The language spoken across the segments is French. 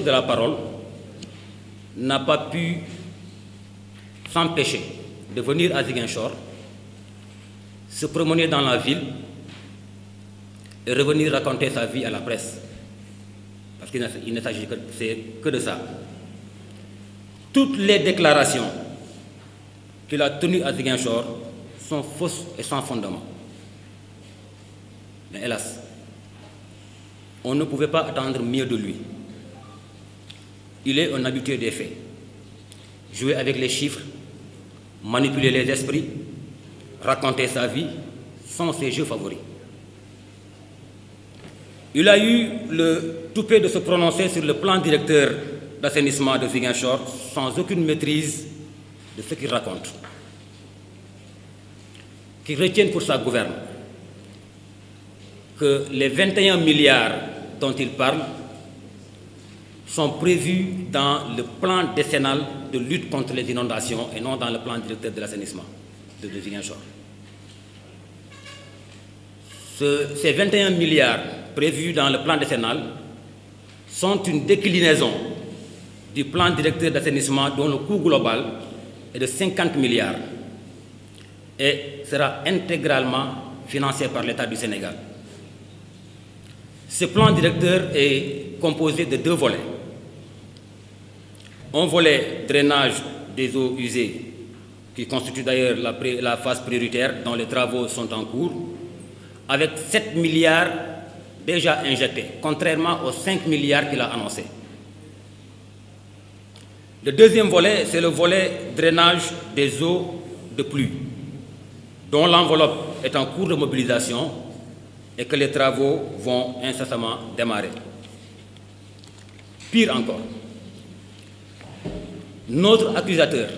de la parole n'a pas pu s'empêcher de venir à Ziguinchor, se promener dans la ville et revenir raconter sa vie à la presse. Parce qu'il ne s'agit que de ça. Toutes les déclarations qu'il a tenues à Ziguinchor sont fausses et sans fondement. Mais hélas, on ne pouvait pas attendre mieux de lui. Il est un habitué des faits. Jouer avec les chiffres, manipuler les esprits, raconter sa vie sont ses jeux favoris. Il a eu le toupet de se prononcer sur le plan directeur d'assainissement de Ziguinchor sans aucune maîtrise de ce qu'il raconte. Qu'il retienne pour sa gouverne que les 21 milliards dont il parle sont prévus dans le plan décennal de lutte contre les inondations et non dans le plan directeur de l'assainissement de Ziguinchor. Ces 21 milliards prévus dans le plan décennal sont une déclinaison du plan directeur d'assainissement dont le coût global est de 50 milliards et sera intégralement financé par l'État du Sénégal. Ce plan directeur est composé de deux volets. Un volet drainage des eaux usées, qui constitue d'ailleurs la phase prioritaire dont les travaux sont en cours, avec 7 milliards déjà injectés, contrairement aux 5 milliards qu'il a annoncés. Le deuxième volet, c'est le volet drainage des eaux de pluie, dont l'enveloppe est en cours de mobilisation et que les travaux vont incessamment démarrer. Pire encore, notre accusateur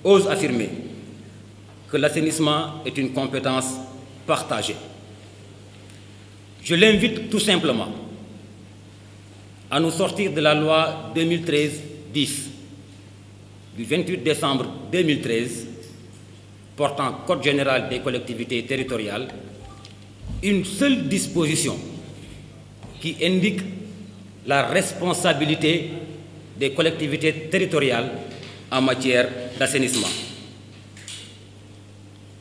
ose affirmer que l'assainissement est une compétence partagée. Je l'invite tout simplement à nous sortir de la loi 2013-10 du 28 décembre 2013 portant Code général des collectivités territoriales une seule disposition qui indique la responsabilité des collectivités territoriales en matière d'assainissement.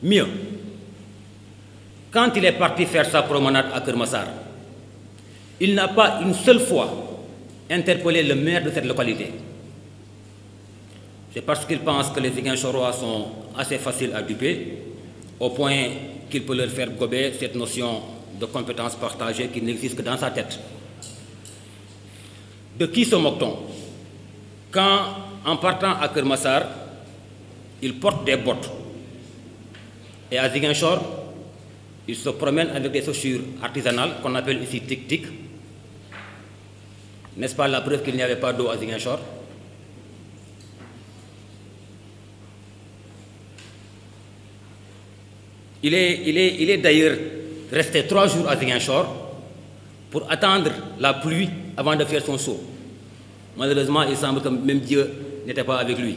Mieux, quand il est parti faire sa promenade à Keur Massar, il n'a pas une seule fois interpellé le maire de cette localité. C'est parce qu'il pense que les Ziguinchorois sont assez faciles à duper, au point qu'il peut leur faire gober cette notion de compétence partagée qui n'existe que dans sa tête. De qui se moque-t-on quand, en partant à Keur Massar, il porte des bottes et à Ziguinchor, il se promène avec des chaussures artisanales qu'on appelle ici tic-tic. N'est-ce pas la preuve qu'il n'y avait pas d'eau à Ziguinchor? Il est d'ailleurs resté 3 jours à Ziguinchor pour attendre la pluie avant de faire son saut. Malheureusement, il semble que même Dieu n'était pas avec lui.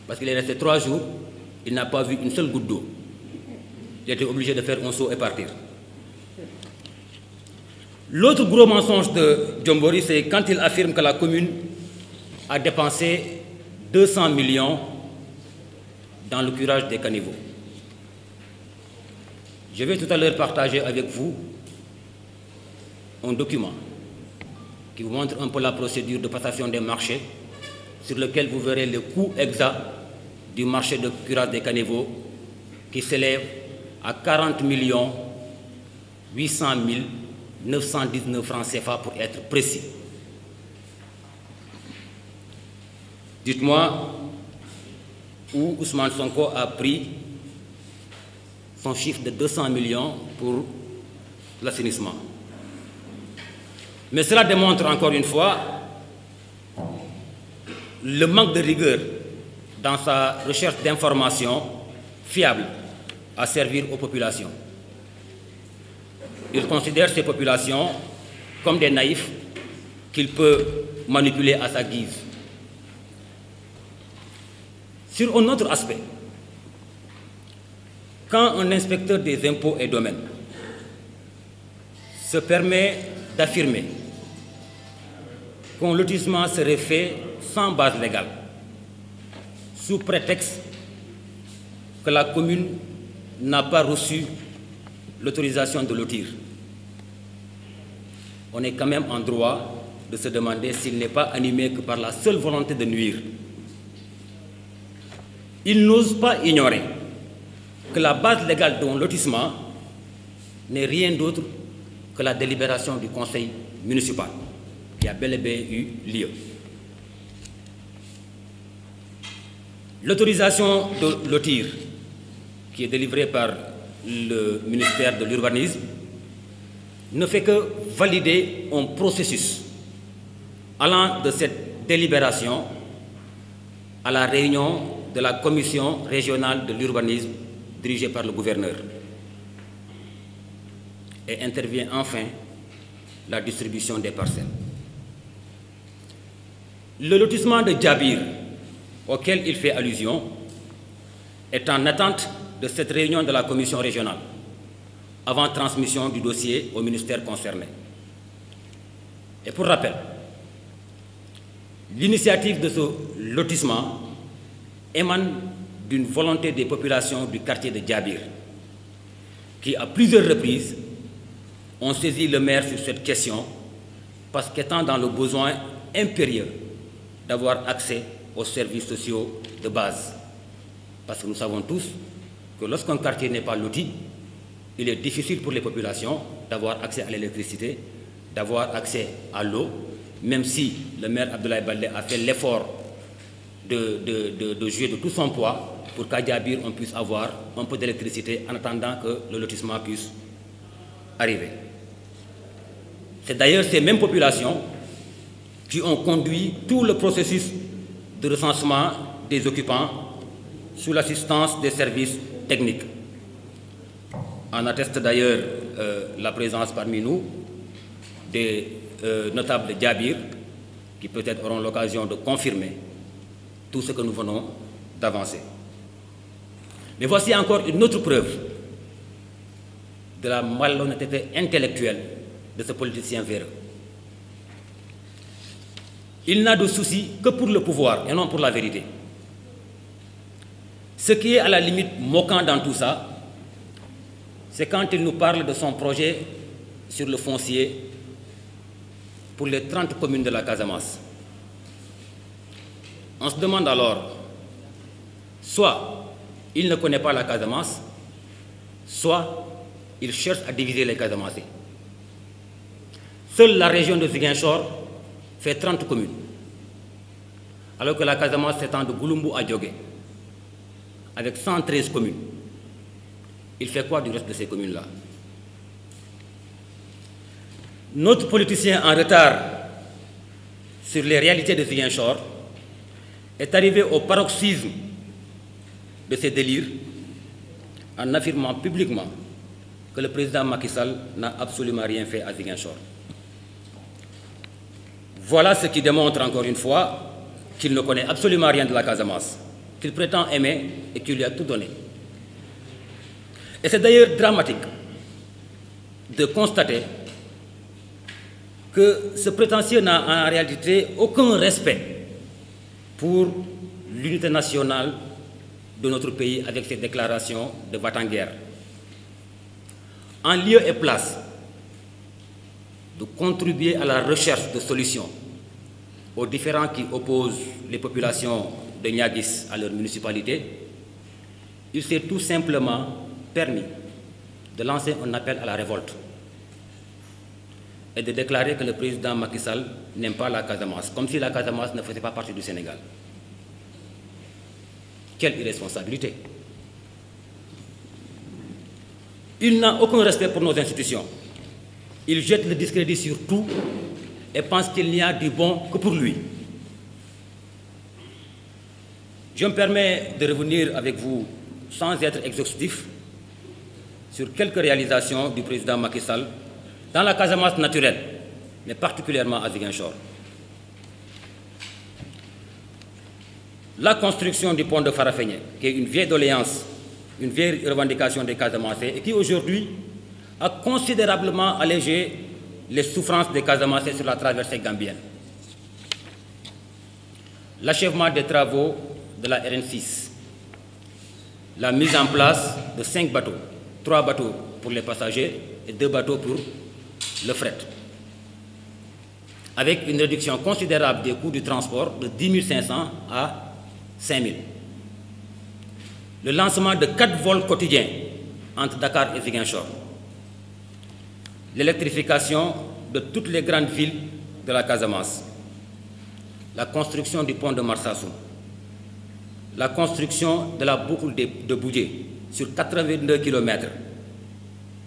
Parce qu'il est resté 3 jours, il n'a pas vu une seule goutte d'eau. Il était obligé de faire un saut et partir. L'autre gros mensonge de Djombori, c'est quand il affirme que la commune a dépensé 200 millions dans le curage des caniveaux. Je vais tout à l'heure partager avec vous un document qui vous montre un peu la procédure de passation des marchés, sur lequel vous verrez le coût exact du marché de curage des caniveaux qui s'élève à 40 800 919 francs CFA pour être précis. Dites-moi où Ousmane Sonko a pris son chiffre de 200 millions pour l'assainissement. Mais cela démontre encore une fois le manque de rigueur dans sa recherche d'informations fiables à servir aux populations. Il considère ces populations comme des naïfs qu'il peut manipuler à sa guise. Sur un autre aspect, quand un inspecteur des impôts et domaines se permet d'affirmer qu'un lotissement serait fait sans base légale, sous prétexte que la commune n'a pas reçu l'autorisation de lotir. On est quand même en droit de se demander s'il n'est pas animé que par la seule volonté de nuire. Il n'ose pas ignorer que la base légale d'un lotissement n'est rien d'autre que la délibération du conseil municipal, qui a bel et bien eu lieu. L'autorisation de lotir, qui est délivrée par le ministère de l'Urbanisme, ne fait que valider un processus allant de cette délibération à la réunion de la commission régionale de l'urbanisme dirigée par le gouverneur. Et intervient enfin la distribution des parcelles. Le lotissement de Djabir, auquel il fait allusion, est en attente de cette réunion de la commission régionale, avant transmission du dossier au ministère concerné. Et pour rappel, l'initiative de ce lotissement émane d'une volonté des populations du quartier de Djabir, qui à plusieurs reprises ont saisi le maire sur cette question parce qu'étant dans le besoin impérieux d'avoir accès aux services sociaux de base. Parce que nous savons tous que lorsqu'un quartier n'est pas loti, il est difficile pour les populations d'avoir accès à l'électricité, d'avoir accès à l'eau, même si le maire Abdoulaye Baldé a fait l'effort de jouer de tout son poids pour qu'à Djabir on puisse avoir un peu d'électricité en attendant que le lotissement puisse arriver. C'est d'ailleurs ces mêmes populations qui ont conduit tout le processus de recensement des occupants sous l'assistance des services techniques. En atteste d'ailleurs la présence parmi nous des notables de Djabir qui peut-être auront l'occasion de confirmer tout ce que nous venons d'avancer. Mais voici encore une autre preuve de la malhonnêteté intellectuelle de ce politicien véreux. Il n'a de souci que pour le pouvoir et non pour la vérité. Ce qui est à la limite moquant dans tout ça, c'est quand il nous parle de son projet sur le foncier pour les 30 communes de la Casamance. On se demande alors, soit il ne connaît pas la Casamance, soit il cherche à diviser les Casamancés. Seule la région de Ziguinchor fait 30 communes, alors que la Casamance s'étend de Gouloumbou à Djogé, avec 113 communes. Il fait quoi du reste de ces communes-là? Notre politicien en retard sur les réalités de Ziguinchor est arrivé au paroxysme de ses délires en affirmant publiquement que le président Macky Sall n'a absolument rien fait à Ziguinchor. Voilà ce qui démontre encore une fois qu'il ne connaît absolument rien de la Casamance, qu'il prétend aimer et qu'il lui a tout donné. Et c'est d'ailleurs dramatique de constater que ce prétentieux n'a en réalité aucun respect pour l'unité nationale de notre pays avec ses déclarations de va-t-en-guerre. En lieu et place de contribuer à la recherche de solutions aux différends qui opposent les populations de Niaguis à leur municipalité, il s'est tout simplement permis de lancer un appel à la révolte et de déclarer que le président Macky Sall n'aime pas la Casamance, comme si la Casamance ne faisait pas partie du Sénégal. Quelle irresponsabilité! Il n'a aucun respect pour nos institutions. Il jette le discrédit sur tout et pense qu'il n'y a du bon que pour lui. Je me permets de revenir avec vous, sans être exhaustif, sur quelques réalisations du président Macky Sall dans la Casamance naturelle, mais particulièrement à Ziguinchor. La construction du pont de Farafenni, qui est une vieille doléance, une vieille revendication des Casamancés, et qui aujourd'hui a considérablement allégé les souffrances des Casamancés sur la traversée gambienne. l'achèvement des travaux de la RN6, la mise en place de 5 bateaux, 3 bateaux pour les passagers et 2 bateaux pour le fret, avec une réduction considérable des coûts du transport de 10 500 à 5 000. Le lancement de 4 vols quotidiens entre Dakar et Ziguinchor. L'électrification de toutes les grandes villes de la Casamance. La construction du pont de Marsassoum. La construction de la boucle de Boudjé sur 82 km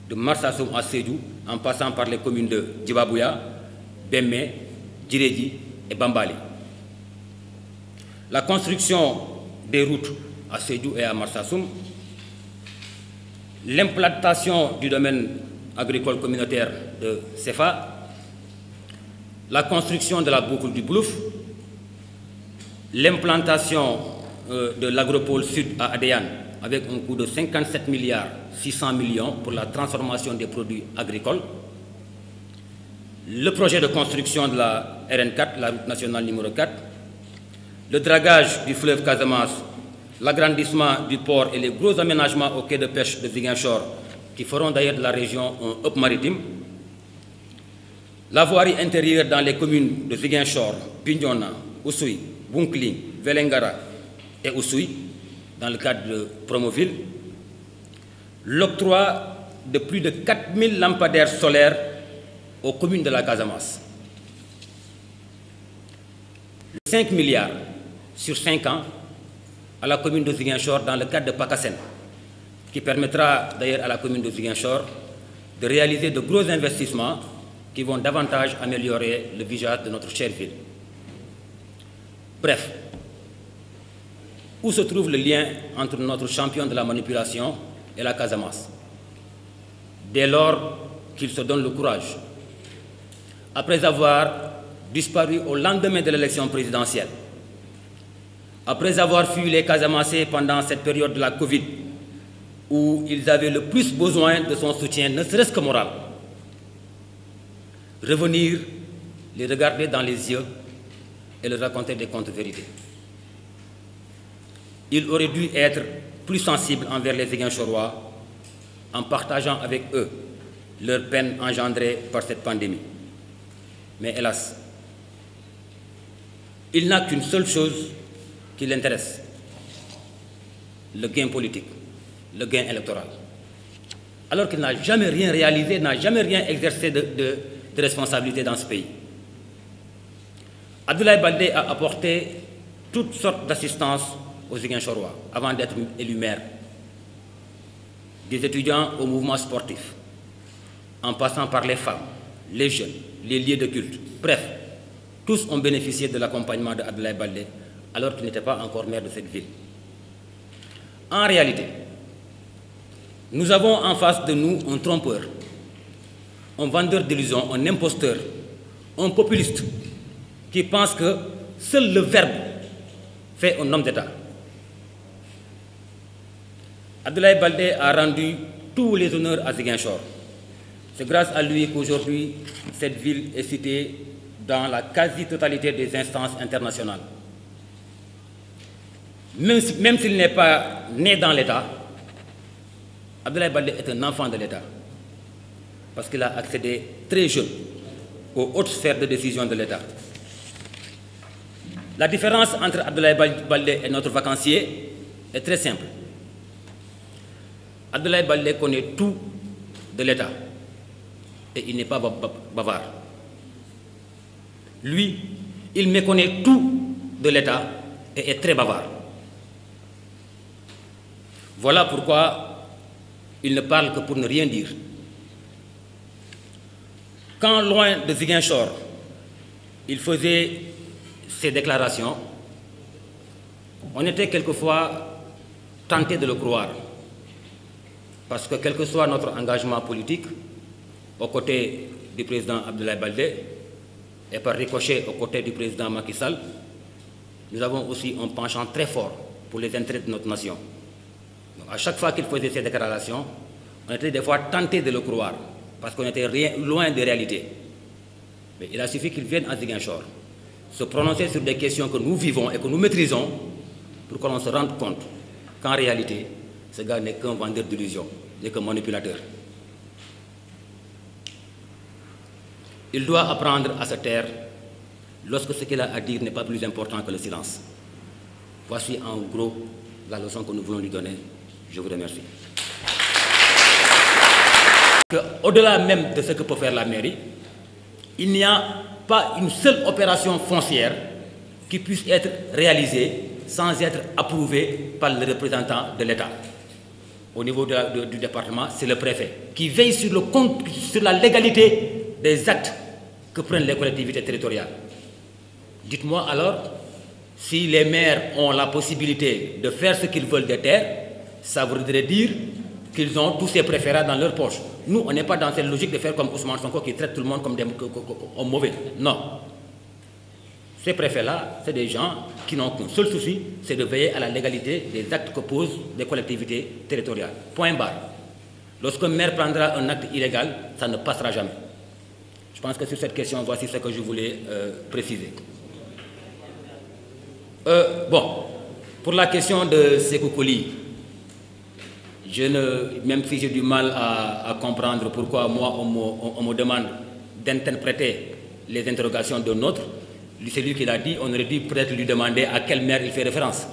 de Marsassoum à Sédhiou en passant par les communes de Djibabouya, Bemmé, Djirédi et Bambali. La construction des routes à Sédhiou et à Marsassoum. L'implantation du domaine agricole communautaire de Sefa. La construction de la boucle du Blouf. L'implantation de l'agropole sud à Adéane avec un coût de 57 milliards 600 millions pour la transformation des produits agricoles. Le projet de construction de la RN4, la route nationale numéro 4. Le dragage du fleuve Casamance, l'agrandissement du port et les gros aménagements au quai de pêche de Ziguinchor qui feront d'ailleurs de la région un hub maritime. La voirie intérieure dans les communes de Ziguinchor, Bignona, Oussouye, Bounkiling, Vélingara et Oussouye, dans le cadre de Promoville. L'octroi de plus de 4000 lampadaires solaires aux communes de la Casamance. 5 milliards sur 5 ans à la commune de Ziguinchor dans le cadre de PACASEN, qui permettra d'ailleurs à la commune de Ziguinchor de réaliser de gros investissements qui vont davantage améliorer le visage de notre chère ville. Bref, où se trouve le lien entre notre champion de la manipulation et la Casamance? Dès lors qu'il se donne le courage, après avoir disparu au lendemain de l'élection présidentielle, après avoir fui les Casamancés pendant cette période de la Covid, où ils avaient le plus besoin de son soutien, ne serait-ce que moral, revenir, les regarder dans les yeux et leur raconter des contre-vérités. Il aurait dû être plus sensible envers les Ziguinchorois en partageant avec eux leur peine engendrée par cette pandémie. Mais hélas, il n'a qu'une seule chose qui l'intéresse, le gain politique, le gain électoral. Alors qu'il n'a jamais rien réalisé, n'a jamais rien exercé de responsabilité dans ce pays. Abdoulaye Baldé a apporté toutes sortes d'assistance aux Ziguinchorois avant d'être élu maire. Des étudiants au mouvement sportif, en passant par les femmes, les jeunes, les lieux de culte. Bref, tous ont bénéficié de l'accompagnement d'Abdoulaye Baldé alors qu'il n'était pas encore maire de cette ville. En réalité, nous avons en face de nous un trompeur, un vendeur d'illusions, un imposteur, un populiste qui pense que seul le verbe fait un homme d'État. Abdoulaye Baldé a rendu tous les honneurs à Ziguinchor. C'est grâce à lui qu'aujourd'hui, cette ville est citée dans la quasi-totalité des instances internationales. Même s'il n'est pas né dans l'État, Abdoulaye Baldé est un enfant de l'État parce qu'il a accédé très jeune aux hautes sphères de décision de l'État. La différence entre Abdoulaye Baldé et notre vacancier est très simple. Abdoulaye Baldé connaît tout de l'État et il n'est pas bavard. Lui, il méconnaît tout de l'État et est très bavard. Voilà pourquoi il ne parle que pour ne rien dire. Quand, loin de Ziguinchor, il faisait ces déclarations, on était quelquefois tenté de le croire. Parce que quel que soit notre engagement politique, aux côtés du président Abdoulaye Baldé, et par ricochet aux côtés du président Macky Sall, nous avons aussi un penchant très fort pour les intérêts de notre nation. Donc, à chaque fois qu'il faisait ces déclarations, on était des fois tenté de le croire, parce qu'on était loin des réalités. Mais il a suffi qu'il vienne à Ziguinchor, se prononcer sur des questions que nous vivons et que nous maîtrisons pour que l'on se rende compte qu'en réalité, ce gars n'est qu'un vendeur d'illusions, n'est qu'un manipulateur. Il doit apprendre à se taire lorsque ce qu'il a à dire n'est pas plus important que le silence. Voici en gros la leçon que nous voulons lui donner. Je vous remercie. Au-delà même de ce que peut faire la mairie, il n'y a pas une seule opération foncière qui puisse être réalisée sans être approuvée par le représentant de l'État. Au niveau du département, c'est le préfet qui veille sur la légalité des actes que prennent les collectivités territoriales. Dites-moi alors, si les maires ont la possibilité de faire ce qu'ils veulent des terres, ça voudrait dire qu'ils ont tous ces préférats dans leur poche. Nous, on n'est pas dans cette logique de faire comme Ousmane Sonko qui traite tout le monde comme des mauvais. Non. Ces préfets-là, c'est des gens qui n'ont qu'un seul souci, c'est de veiller à la légalité des actes que posent les collectivités territoriales. Point barre. Lorsqu'un maire prendra un acte illégal, ça ne passera jamais. Je pense que sur cette question, voici ce que je voulais préciser. Bon, pour la question de Sékou Koli, même si j'ai du mal à comprendre pourquoi moi on me demande d'interpréter les interrogations d'un autre, c'est lui qui l'a dit, on aurait dû peut-être lui demander à quel maire il fait référence.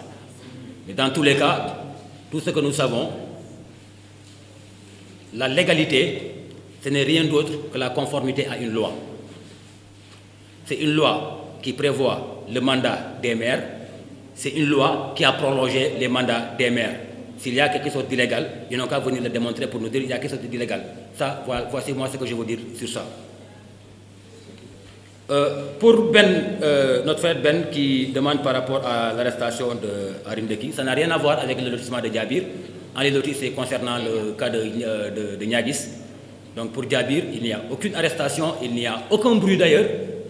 Mais dans tous les cas, tout ce que nous savons, la légalité, ce n'est rien d'autre que la conformité à une loi. C'est une loi qui prévoit le mandat des maires, c'est une loi qui a prolongé les mandats des maires. S'il y a quelque chose d'illégal, ils n'ont qu'à venir le démontrer pour nous dire qu'il y a quelque chose d'illégal. Ça, voici moi ce que je veux dire sur ça. Pour notre frère Ben qui demande par rapport à l'arrestation d'Arim Deki, ça n'a rien à voir avec le lotissement de Djabir. En réalité, c'est concernant le cas de Niagis. Donc pour Djabir, il n'y a aucune arrestation, il n'y a aucun bruit d'ailleurs.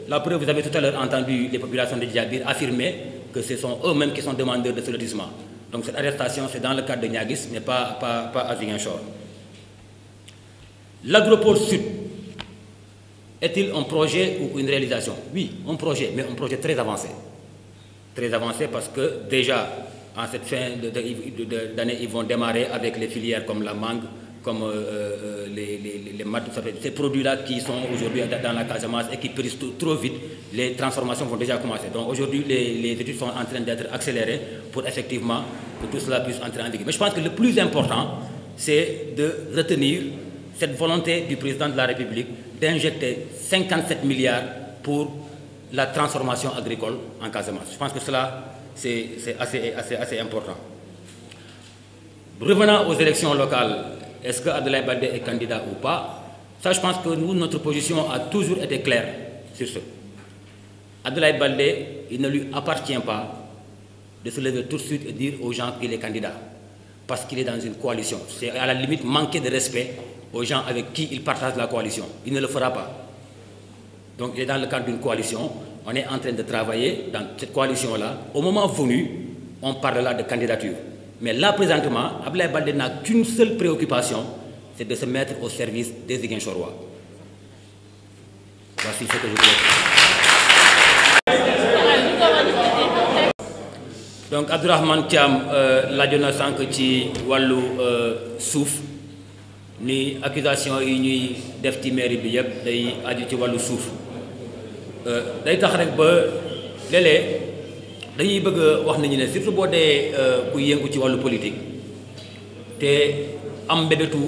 La preuve, vous avez tout à l'heure entendu les populations de Djabir affirmer que ce sont eux-mêmes qui sont demandeurs de ce lotissement. Donc cette arrestation, c'est dans le cadre de Niagis, mais pas à Ziguinchor. L'Agropole Sud, est-il un projet ou une réalisation? Oui, un projet, mais un projet très avancé. Très avancé parce que déjà, en cette fin d'année, ils vont démarrer avec les filières comme la mangue, comme les maths, ces produits-là qui sont aujourd'hui dans la Casamance et qui périssent trop vite, les transformations vont déjà commencer. Donc aujourd'hui, les études sont en train d'être accélérées pour effectivement que tout cela puisse entrer en vigueur. Mais je pense que le plus important, c'est de retenir cette volonté du président de la République d'injecter 57 milliards pour la transformation agricole en Casamance. Je pense que cela, c'est assez important. Revenant aux élections locales, est-ce que Abdoulaye Baldé est candidat ou pas? Ça, je pense que nous, notre position a toujours été claire sur ce. Abdoulaye Baldé, il ne lui appartient pas de se lever tout de suite et dire aux gens qu'il est candidat, parce qu'il est dans une coalition. C'est à la limite manquer de respect aux gens avec qui il partage la coalition. Il ne le fera pas. Donc il est dans le cadre d'une coalition, on est en train de travailler dans cette coalition-là. Au moment venu, on parlera de candidature. Mais là, présentement, Abdoulaye Baldé n'a qu'une seule préoccupation, c'est de se mettre au service des Ziguinchorois. Voici ce que je voulais dire. Donc, Abdourahmane Thiam, laajoon sànq ci wàllu suuf ni accusation yi ñuy def ci mairie bi yëpp day aju ci wàllu suuf day tax rek ba léeg-léeg dañuy bëgg wax nañu ne surtout boo dee kuy yëngu ci wàllu politique te am mbébétu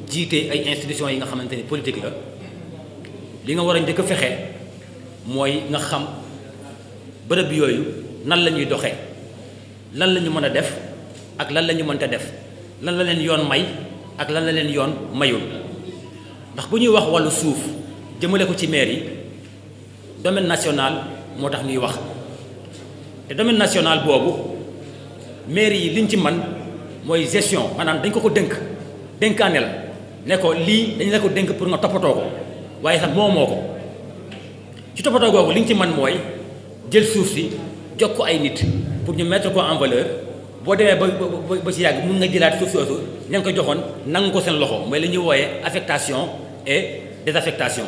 jiite ay institutions yi nga xamante ni politique la li nga war a njëkk a fexe mooy nga xam bërëb yooyu nan la ñuy doxee lan la ñu mën a def ak lan la ñu mënta def lan la leen yoon may ak lan la leen yoon mayul ndax bu ñuy wax wàllu suuf jëmale ko ci maire yi domaine national moo tax ñuy wax te domaine national boobu maire yi liñ ci man mooy gestion maanaam dañ ko dénk dénkaane la ne ko lii dañ la ko dénk pour nga toppatoo ko waaye sax moomoo ko ci toppatoo googu liñ ci man mooy jël suuf si jox ko ay nit pour ñu mettre ko en valeur boo demee ba ci yàgg mun nga jëlaat suuf soosu ña nga ko joxoon nangu ko seen loxo mooy la ñuy wooyee affectation et désaffectation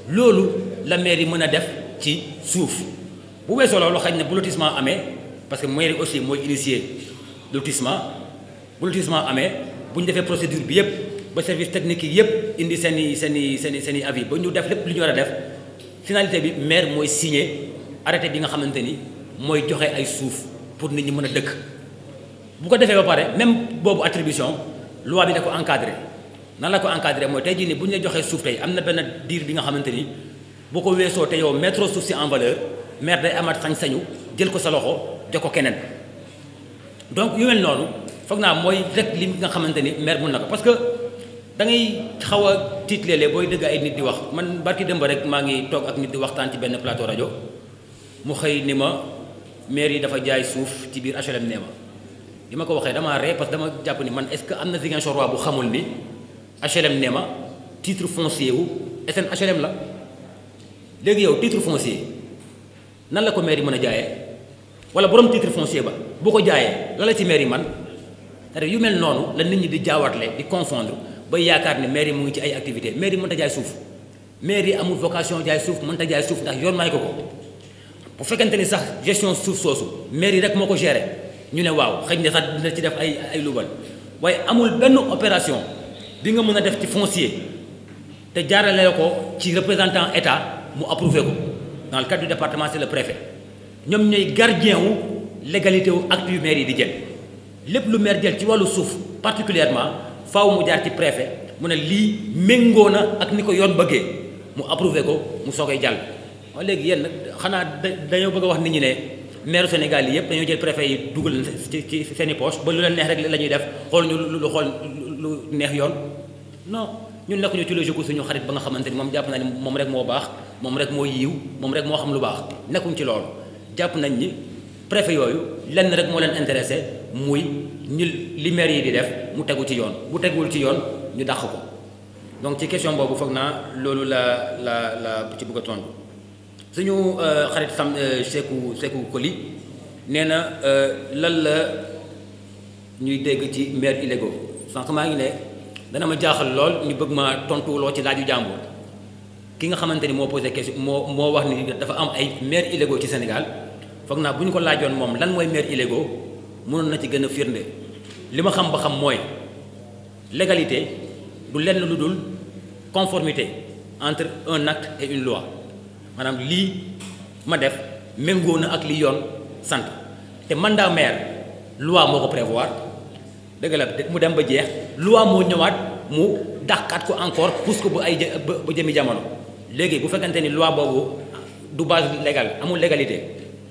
loolu la maire yi mën a def ci suuf bu weesoo loolu xëy na bu lotissement amee parce que mairie aussi mooy initier lotissement bu lotissement amee bu ñu defee procédure bi yëpp ba service technique yi yëpp indi seen i avis ba ñu def lépp lu ñu war a def finalité bi maire mooy signer arrêté bi nga xamante ni mooy joxe ay suuf pour nit ñi mën a dëkk bu ko defee ba pare même boobu attribution loi bi da ko encadré nan la ko encadré mooy tey jii nii bu ñu la joxee suuf tey am na benn diir bi nga xamante ni boo ko weesoo te yow mettre suuf si en valeur maire day amaat sañ-sañu jël ko sa loxo jox ko keneen donc yu mel noonu foog naa mooy rek li nga xamante ni maire mun na ko parce que da ngay xaw a tiit léeg-léeg booy dëgg ay nit di wax man barki démb rek maa ngi toog ak nit di waxtaan ci benn plateau rajo mu xëy ni ma maire yi dafa jaay suuf ci biir HLM Néma li ma ko waxee damaa ree parce que dama jàpp ni man est-ce que am na Ziguinchor waa bu xamul ni HLM Néma titre foncier wu SN HLM la léegi yow titre foncier nan la ko maire yi mën a jaayee wala borom titre foncier ba boo ko jaayee la la ci maire yi man c'est-à-dire yu mel noonu la nit ñi di jaawatle di confondre ba yaakaar ne maire yi mu ngi ci ay activités maire yi mënta jaay suuf maire yi amul vocation jaay suuf mënta jaay suuf ndax yoon may ko ko bu fekkente ni sax gestion suuf soosu maire yi rek moo ko gérer ñu ne waaw xëy na sax dina ci def ay lubal waaye amul benn opération bi nga mën a def ci foncier te jaarale ko ci représentant état mu approuvé ko dans le cadre du département c'est le préfet ñoom ñooy gardien wu légalité wu acte yu maire yi di jël lépp lu maire jël ci wàllu suuf particulièrement faaw mu jaar ci préfet mu ne lii méngoo na ak ni ko yoon bëggee mu approuvé ko mu soogay jàll. waaye léegi yéen nag xanaa dañoo bëgg a wax nit ñi ne maire Sénégal yi yëpp dañoo jël préfet yi dugal ci seen i poche ba lu leen neex rek la ñuy def xool ñu lu xool lu neex yoon non ñun nekkuñu ci logique suñu xarit ba nga xamante ni moom jàpp naa ni moom rek moo baax moom rek moo yiiw moom rek moo xam lu baax nekkuñ ci loolu jàpp nañ ni préfet yooyu lenn rek moo leen intéressé muy ñu li maire yi di def mu tegu ci yoon bu teguwul ci yoon ñu dàq ko donc ci question boobu foog naa loolu la ci bëgg a tontu suñu xarit sam Sékou Koli nee na lan la ñuy dégg ci maire illégaux sànq maa ngi ne dana ma jaaxal lool ñu bëgg ma tontuwuloo ci laaju jàmbur ki nga xamante ni moo posé question moo wax ni dafa am ay maire illégaux ci Sénégal foog naa bu ñu ko laajoon moom lan mooy maire illégaux mënoon na ci gën a firnde li ma xam ba xam mooy légalité du lenn lu dul conformité entre un acte et une loi maanaam lii ma def méngoo na ak li yoon sant te mandat maire loi moo ko prévoir dëgg la mu dem ba jeex loi moo ñëwaat mu dàqaat ko encore pousse ko ba jëmi jamono léegi bu fekkante ni loi boobu du base légale amul légalité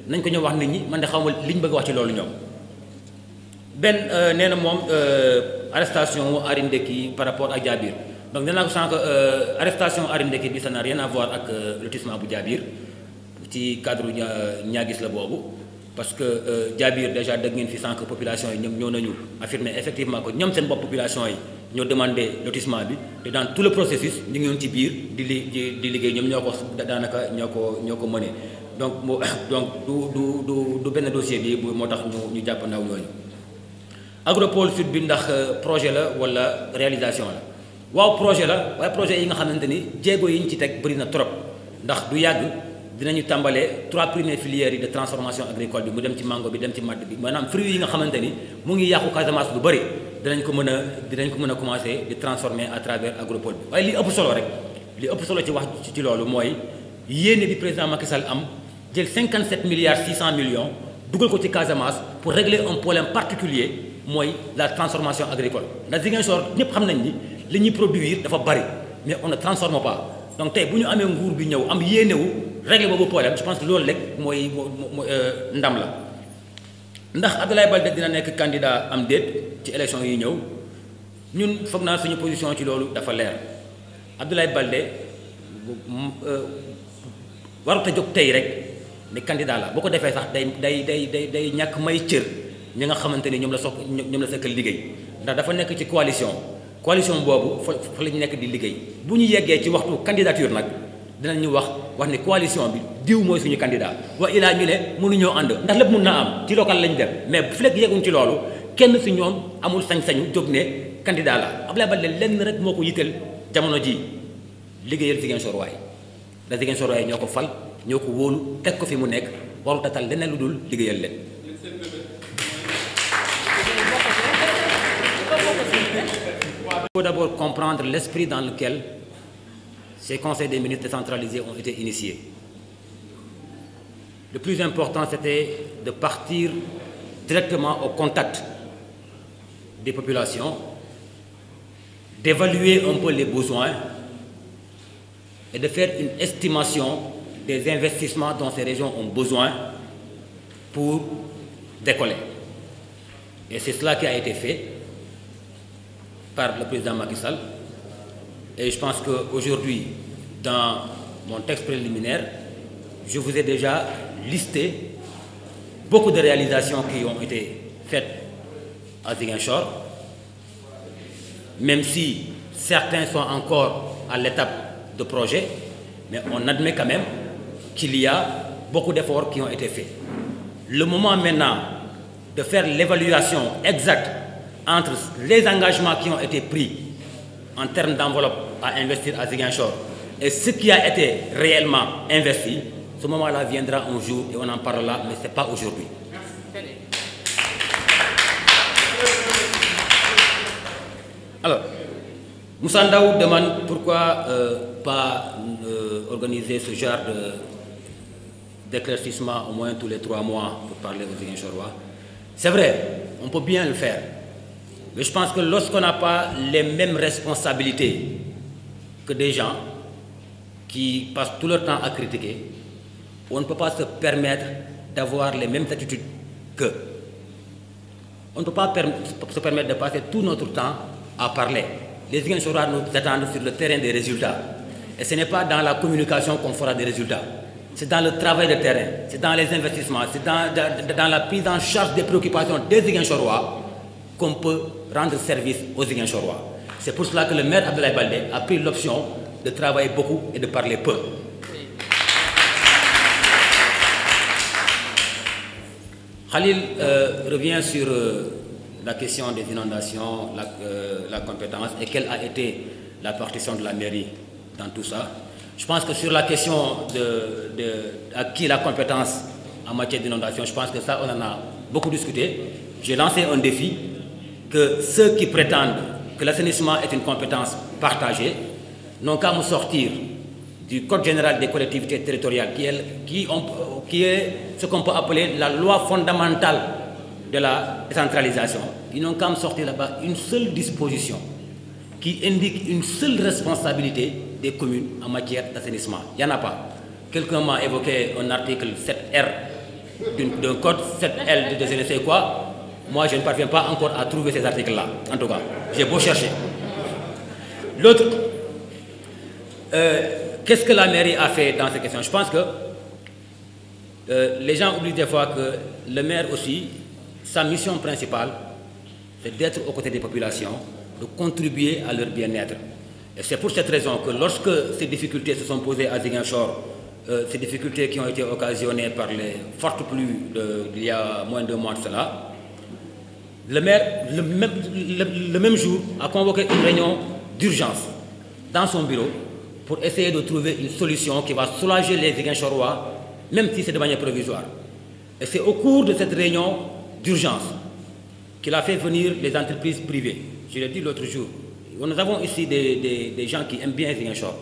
nañ ko ñëw wax nit ñi man de xaw ma li ñu bëgg wax ci loolu ñoom benn nee na moom arrestation Aly Ndeki par rapport ak Diabir donc nee naa ko sànq arrestation Aly Ndeki bi ça n'a rien à voir ak lotissement bu Diabir ci cadre ñaagis la boobu parce que Diabir déjà dégg ngeen fi sànq population yi ñoom ñoo nañu affirmer effectivement que ñoom seen bopp population yi ñoo demandé lotissement bi te dans tout le processus ñu ngi woon ci biir di liggéey ñoom ñoo ko daanaka ñoo ko mëne donc du benn dossier bi moo tax ñu jàpp ndaw ñooñu Agropole Sud bi ndax projet la wala réalisation la waaw projet la waaye projet yi nga xamante ni jéego yi ñu ci teg bëri na trop ndax du yàgg dinañu tàmbalee 3 premières filières yi de transformation agricole bi mu dem ci mango bi dem ci madd bi maanaam fruits yi nga xamante ni mu ngi yàqu Casamance lu bëri dinañ ko mën a commencer di transformer à travers Agropole bi waaye li ëpp solo rek li ëpp solo ci wax ci loolu mooy yéene bi président Macky Sall am jël 57 milliards 600 millions dugal ko ci Casamance pour régler un problème particulier mooy la transformation agricole ndax Ziguinchor ñëpp xam nañ ni li ñuy produire dafa bari mais on ne transforme pas donc tey bu ñu amee nguur bi ñëw am yéenewu régler boobu problème je pense que loolu rek mooy ndam la ndax Abdoulaye Baldé dina nekk candidat am déet ci élection yi ñëw ñun foog naa suñu position ci loolu dafa leer Abdoulaye Baldé warut a jóg tey rek ne candidat la boo ko defee sax day ñàkk may cër ñi nga xamante ni ñoom la sekkal liggéey ndax dafa nekk ci coalition boobu fa lañu nekk di liggéey bu ñu yeggee ci waxtu candidature nag dinañu wax ni coalition bi diw mooy suñu candidat wa ilaa ñu ne mënuñoo ànd ndax lépp mën naa am ci local lañ dem mais bu fekk yegguñ ci loolu kenn si ñoom amul sañ-sañu jóg ne candidat la Abdoulaye Baldé lenn rek moo ko yitteel jamono ji liggéeyal Ziguinchor waay la Ziguinchor waay ñoo ko fal ñoo ko wóolu teg ko fi mu nekk warul tatal leneen lu dul liggéeyal leen. Il faut d'abord comprendre l'esprit dans lequel ces conseils des ministres décentralisés ont été initiés. Le plus important, c'était de partir directement au contact des populations, d'évaluer un peu les besoins et de faire une estimation des investissements dont ces régions ont besoin pour décoller. Et c'est cela qui a été fait par le président Macky Sall. Et je pense qu'aujourd'hui, dans mon texte préliminaire, je vous ai déjà listé beaucoup de réalisations qui ont été faites à Ziguinchor, même si certains sont encore à l'étape de projet, mais on admet quand même qu'il y a beaucoup d'efforts qui ont été faits. Le moment maintenant de faire l'évaluation exacte entre les engagements qui ont été pris en termes d'enveloppe à investir à Ziguinchor et ce qui a été réellement investi, ce moment-là viendra un jour et on en parlera, mais ce n'est pas aujourd'hui. Alors, Moussa Ndaw demande pourquoi pas organiser ce genre d'éclaircissement au moins tous les 3 mois pour parler aux Ziguinchorois. C'est vrai, on peut bien le faire. Mais je pense que lorsqu'on n'a pas les mêmes responsabilités que des gens qui passent tout leur temps à critiquer, on ne peut pas se permettre d'avoir les mêmes attitudes qu'eux. On ne peut pas se permettre de passer tout notre temps à parler. Les Ziguinchorois nous attendent sur le terrain des résultats. Et ce n'est pas dans la communication qu'on fera des résultats. C'est dans le travail de terrain, c'est dans les investissements, c'est dans la prise en charge des préoccupations des Ziguinchorois qu'on peut rendre service aux Ziguinchorois. C'est pour cela que le maire Abdoulaye Baldé a pris l'option de travailler beaucoup et de parler peu. Khalil revient sur la question des inondations, la compétence et quelle a été la partition de la mairie dans tout ça. Je pense que sur la question à qui la compétence en matière d'inondation, je pense que ça, on en a beaucoup discuté. J'ai lancé un défi que ceux qui prétendent que l'assainissement est une compétence partagée n'ont qu'à me sortir du Code général des collectivités territoriales, qui est ce qu'on peut appeler la loi fondamentale de la décentralisation. Ils n'ont qu'à me sortir là-bas une seule disposition qui indique une seule responsabilité des communes en matière d'assainissement. Il n'y en a pas. Quelqu'un m'a évoqué un article 7R d'un code, 7L de je ne sais quoi. Moi, je ne parviens pas encore à trouver ces articles-là. En tout cas, j'ai beau chercher. L'autre, qu'est-ce que la mairie a fait dans ces questions? Je pense que les gens oublient des fois que le maire aussi, sa mission principale, c'est d'être aux côtés des populations, de contribuer à leur bien-être. Et c'est pour cette raison que lorsque ces difficultés se sont posées à Ziguinchor, ces difficultés qui ont été occasionnées par les fortes pluies d'il y a moins de 2 mois de cela, le maire, le même jour, a convoqué une réunion d'urgence dans son bureau pour essayer de trouver une solution qui va soulager les Ziguinchorois, même si c'est de manière provisoire. Et c'est au cours de cette réunion d'urgence qu'il a fait venir les entreprises privées. Je l'ai dit l'autre jour. Nous avons ici des gens qui aiment bien Ziguinchor.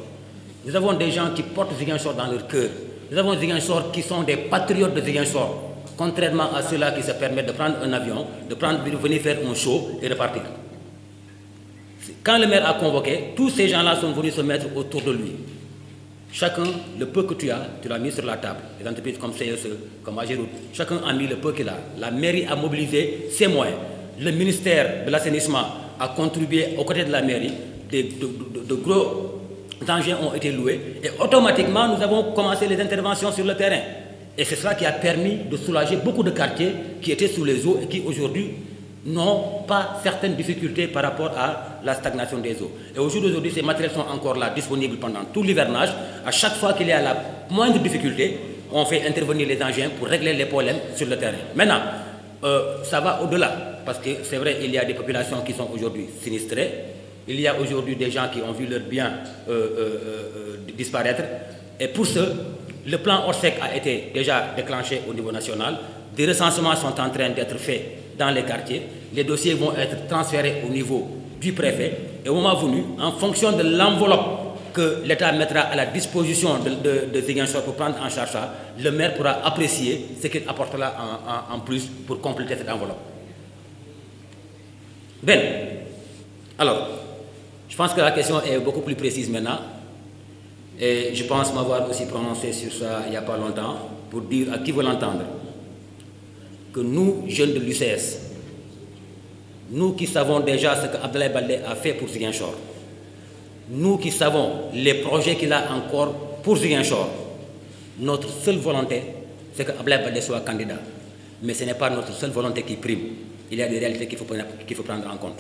Nous avons des gens qui portent Ziguinchor dans leur cœur. Nous avons Ziguinchor qui sont des patriotes de Ziguinchor, contrairement à ceux-là qui se permettent de prendre un avion, de venir faire un show et de partir. Quand le maire a convoqué, tous ces gens-là sont venus se mettre autour de lui. Chacun, le peu que tu as, tu l'as mis sur la table. Les entreprises comme CSE, comme Ageroute, chacun a mis le peu qu'il a. La mairie a mobilisé ses moyens. Le ministère de l'assainissement a contribué aux côtés de la mairie. De gros engins ont été loués. Et automatiquement, nous avons commencé les interventions sur le terrain. Et c'est cela qui a permis de soulager beaucoup de quartiers qui étaient sous les eaux et qui aujourd'hui n'ont pas certaines difficultés par rapport à la stagnation des eaux. Et au jour d'aujourd'hui, ces matériels sont encore là, disponibles pendant tout l'hivernage. À chaque fois qu'il y a la moindre difficulté, on fait intervenir les engins pour régler les problèmes sur le terrain. Maintenant, ça va au-delà, parce que c'est vrai, il y a des populations qui sont aujourd'hui sinistrées, il y a aujourd'hui des gens qui ont vu leurs biens disparaître, et pour ceux, Le plan ORSEC a été déjà déclenché au niveau national. Des recensements sont en train d'être faits dans les quartiers. Les dossiers vont être transférés au niveau du préfet. Et au moment venu, en fonction de l'enveloppe que l'État mettra à la disposition de Ziguinchor pour prendre en charge ça, le maire pourra apprécier ce qu'il apportera en plus pour compléter cette enveloppe. Bien. Alors, je pense que la question est beaucoup plus précise maintenant. Et je pense m'avoir aussi prononcé sur ça il n'y a pas longtemps pour dire à qui veut l'entendre que nous, jeunes de l'UCS, nous qui savons déjà ce que Abdoulaye Baldé a fait pour Ziguinchor, nous qui savons les projets qu'il a encore pour Ziguinchor, notre seule volonté, c'est que Abdoulaye Baldé soit candidat. Mais ce n'est pas notre seule volonté qui prime. Il y a des réalités qu'il faut prendre en compte.